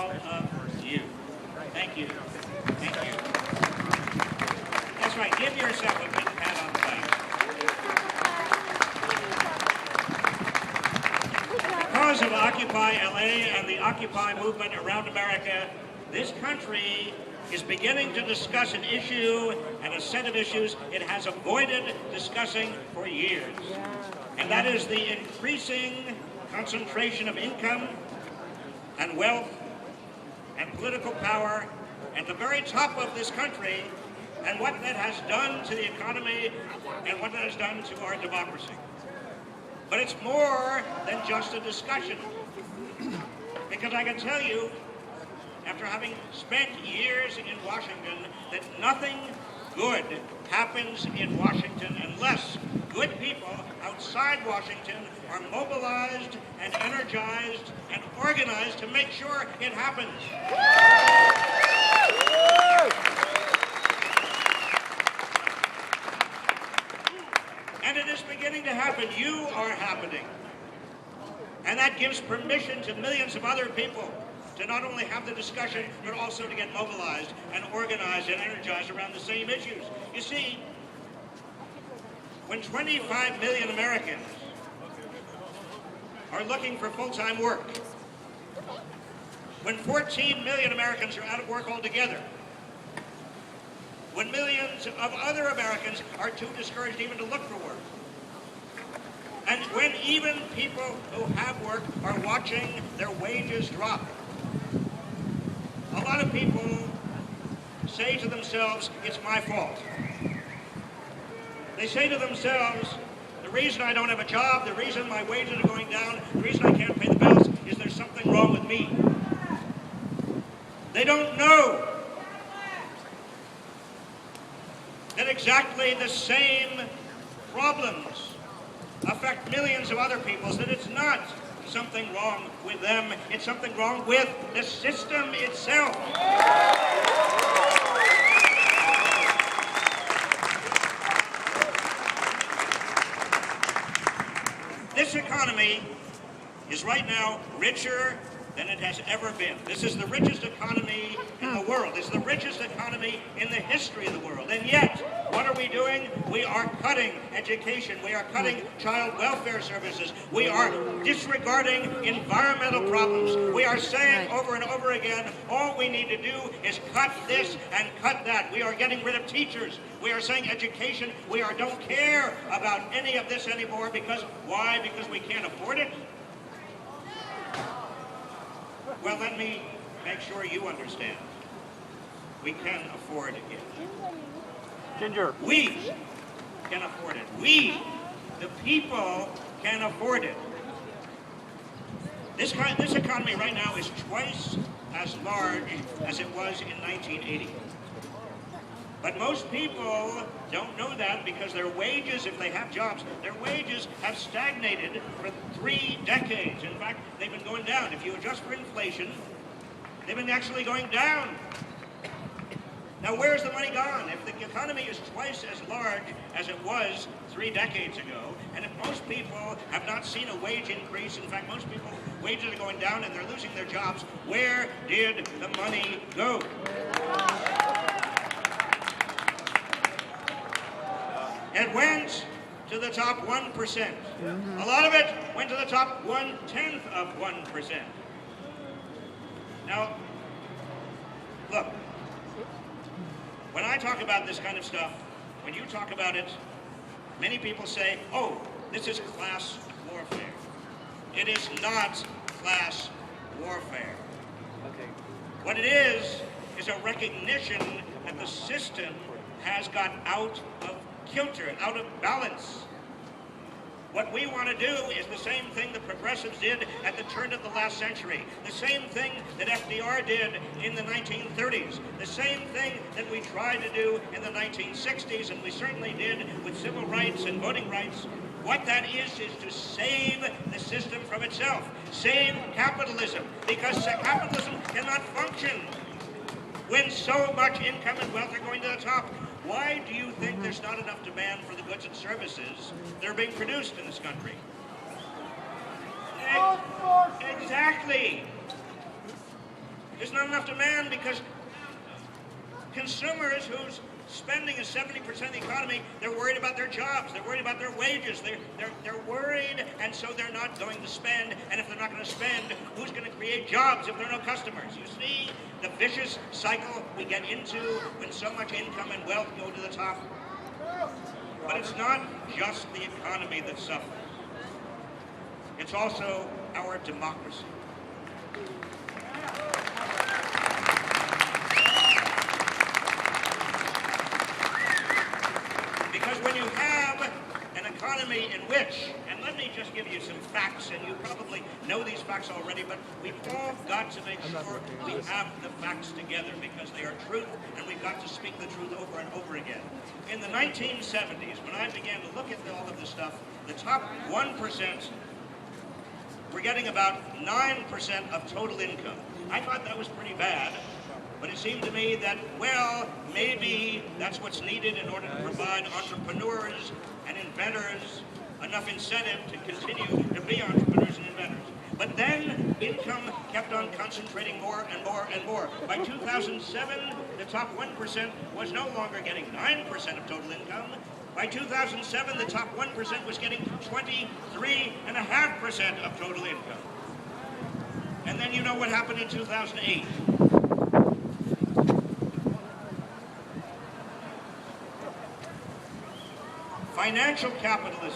all of you. Thank you. Thank you. That's right. Give yourself a big pat on the back. Because of Occupy LA and the Occupy movement around America, this country is beginning to discuss an issue and a set of issues it has avoided discussing for years. And that is the increasing concentration of income and wealth and political power at the very top of this country, and what that has done to the economy and what that has done to our democracy. But it's more than just a discussion. Because I can tell you, after having spent years in Washington, that nothing good happens in Washington unless good people outside Washington are mobilized and energized and organized to make sure it happens. And it is beginning to happen. You are happening. And that gives permission to millions of other people to not only have the discussion, but also to get mobilized and organized and energized around the same issues. You see, when 25 million Americans are looking for full-time work, when 14 million Americans are out of work altogether, when millions of other Americans are too discouraged even to look for work, and when even people who have work are watching their wages drop, a lot of people say to themselves, it's my fault. They say to themselves, the reason I don't have a job, the reason my wages are going down, the reason I can't pay the bills is there's something wrong with me. They don't know that exactly the same problems affect millions of other people, that it's not something wrong with them, it's something wrong with the system itself. This economy is right now richer than it has ever been. This is the richest economy in the world. This is the richest economy in the history of the world. And yet, what are we doing? We are cutting education. We are cutting child welfare services. We are disregarding environmental problems. We are saying over and over again, all we need to do is cut this and cut that. We are getting rid of teachers. We are saying education. We don't care about any of this anymore because, why? Because we can't afford it? Well, let me make sure you understand. We can afford it. Ginger. We can afford it. We, the people, can afford it. This economy right now is twice as large as it was in 1980. But most people don't know that because their wages, if they have jobs, their wages have stagnated for 3 decades. In fact, they've been going down. If you adjust for inflation, they've been actually going down. Now, where's the money gone? If the economy is twice as large as it was 3 decades ago, and if most people have not seen a wage increase, in fact, most people, wages are going down and they're losing their jobs, where did the money go? It went to the top 1%. A lot of it went to the top 1/10 of 1%. Now, look, when I talk about this kind of stuff, when you talk about it, many people say, oh, this is class warfare. It is not class warfare. Okay. What it is a recognition that the system has got out of kilter, out of balance. What we want to do is the same thing the progressives did at the turn of the last century, the same thing that FDR did in the 1930s, the same thing that we tried to do in the 1960s, and we certainly did with civil rights and voting rights. What that is to save the system from itself, save capitalism, because capitalism cannot function when so much income and wealth are going to the top. Why do you think there's not enough demand for the goods and services that are being produced in this country? Exactly. There's not enough demand because consumers whose spending is 70% of the economy, they're worried about their jobs, they're worried about their wages, they're worried, and so they're not going to spend, and if they're not going to spend, who's going to create jobs if there are no customers? You see the vicious cycle we get into when so much income and wealth go to the top? But it's not just the economy that suffers. It's also our democracy. Because when you have an economy in which, and let me just give you some facts, and you probably know these facts already, but we've all got to make sure we have the facts together because they are truth, and we've got to speak the truth over and over again. In the 1970s, when I began to look at all of this stuff, the top 1% were getting about 9% of total income. I thought that was pretty bad. But it seemed to me that, well, maybe that's what's needed in order to provide entrepreneurs and inventors enough incentive to continue to be entrepreneurs and inventors. But then income kept on concentrating more and more and more. By 2007, the top 1% was no longer getting 9% of total income. By 2007, the top 1% was getting 23.5% of total income. And then you know what happened in 2008. Financial capitalism